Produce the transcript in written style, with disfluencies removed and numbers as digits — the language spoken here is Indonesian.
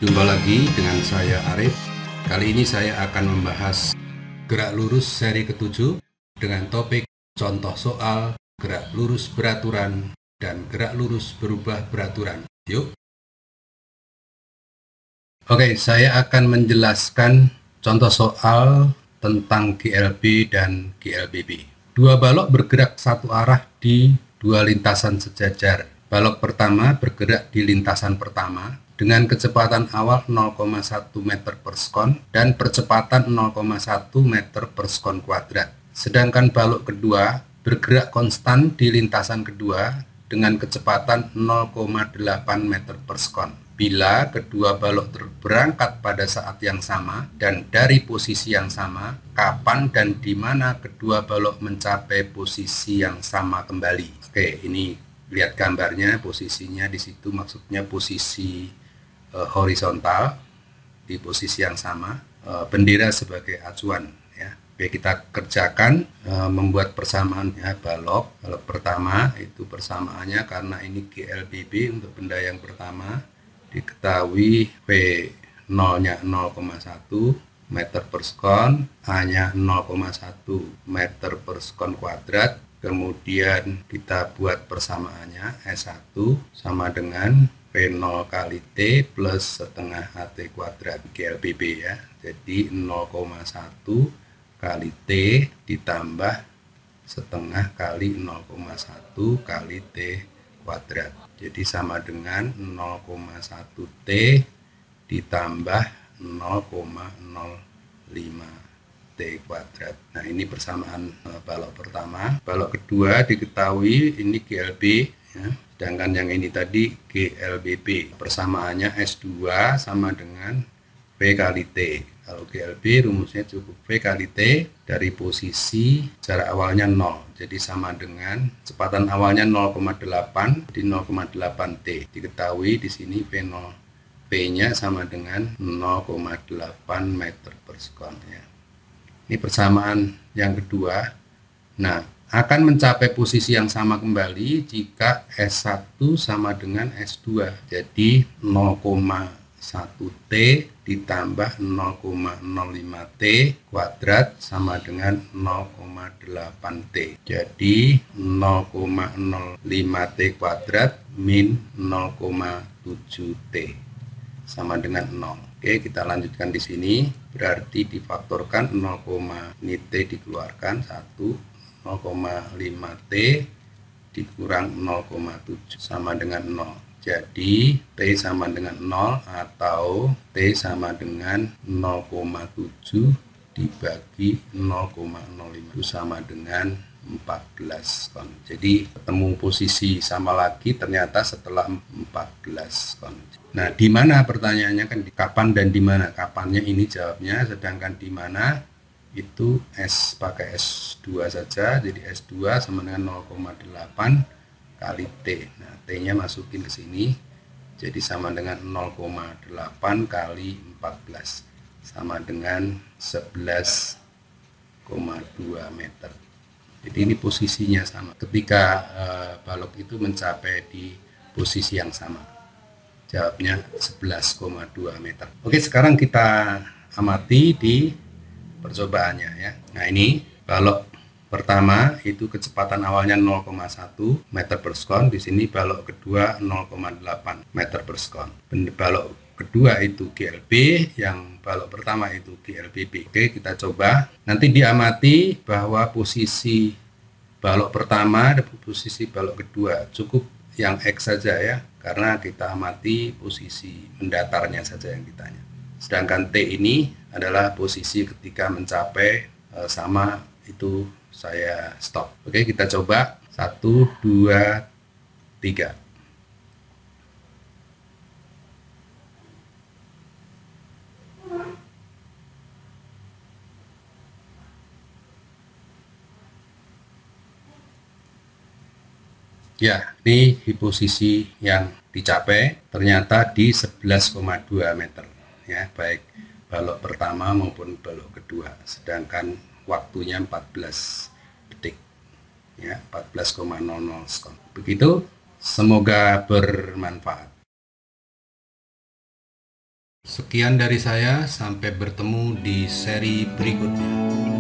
Jumpa lagi dengan saya Arif. Kali ini saya akan membahas gerak lurus seri ke-7 dengan topik contoh soal gerak lurus beraturan dan gerak lurus berubah beraturan. Yuk. Oke, saya akan menjelaskan contoh soal tentang GLB dan GLBB. Dua balok bergerak satu arah di dua lintasan sejajar. Balok pertama bergerak di lintasan pertama dengan kecepatan awal 0,1 meter per sekon dan percepatan 0,1 meter per sekon kuadrat. Sedangkan balok kedua bergerak konstan di lintasan kedua dengan kecepatan 0,8 meter per sekon. Bila kedua balok berangkat pada saat yang sama dan dari posisi yang sama, kapan dan di mana kedua balok mencapai posisi yang sama kembali? Oke, ini lihat gambarnya, posisinya di situ maksudnya posisi horizontal di posisi yang sama, bendera sebagai acuan ya. Oke, kita kerjakan membuat persamaan ya. Balok pertama itu persamaannya karena ini GLBB untuk benda yang pertama diketahui V0 nya 0,1 meter per sekon, A nya 0,1 meter per sekon kuadrat. Kemudian kita buat persamaannya S1 sama dengan V0 kali T plus setengah AT kuadrat GLBB ya. Jadi 0,1 kali T ditambah setengah kali 0,1 kali T kuadrat. Jadi sama dengan 0,1 T ditambah 0,05 T kuadrat. Nah, ini persamaan balok pertama. Balok kedua diketahui ini GLB ya. Sedangkan yang ini tadi GLBB, persamaannya S2 sama dengan V kali T. Kalau GLB rumusnya cukup V kali T dari posisi jarak awalnya 0. Jadi sama dengan kecepatan awalnya 0,8 di 0,8 T. Diketahui di sini V0P-nya sama dengan 0,8 meter per sekon ya. Ini persamaan yang kedua. Nah, akan mencapai posisi yang sama kembali jika S1 sama dengan S2. Jadi 0,1 T ditambah 0,05 T kuadrat sama dengan 0,8 T. Jadi 0,05 T kuadrat min 0,7 T sama dengan 0. Oke, kita lanjutkan di sini. Berarti difaktorkan 0, ini T dikeluarkan 1. 0,5 T dikurang 0,7 sama dengan 0. Jadi T sama dengan 0 atau T sama dengan 0,7 dibagi 0,05 itu sama dengan 14 kon. Jadi ketemu posisi sama lagi ternyata setelah 14 kon. Nah, di mana pertanyaannya kan kapan dan di mana? Kapannya ini jawabnya, sedangkan di mana itu S pakai S2 saja. Jadi S2 sama dengan 0,8 kali T. Nah, T-nya masukin ke sini. Jadi sama dengan 0,8 kali 14 sama dengan 11,2 meter. Jadi ini posisinya sama. Ketika balok itu mencapai di posisi yang sama. Jawabnya 11,2 meter. Oke, sekarang kita amati di percobaannya ya. Nah, ini balok pertama itu kecepatan awalnya 0,1 meter per sekon. Di sini balok kedua 0,8 meter per sekon. Balok kedua itu GLB, yang balok pertama itu GLBB. Oke, kita coba. Nanti diamati bahwa posisi balok pertama dan posisi balok kedua cukup yang X saja ya, karena kita amati posisi mendatarnya saja yang ditanya. Sedangkan T ini adalah posisi ketika mencapai sama, itu saya stop. Oke, kita coba 1, 2, 3. Ya, ini di posisi yang dicapai ternyata di 11,2 meter ya, baik balok pertama maupun balok kedua, sedangkan waktunya 14 detik ya, 14,00 sekon. Begitu, semoga bermanfaat. Sekian dari saya, sampai bertemu di seri berikutnya.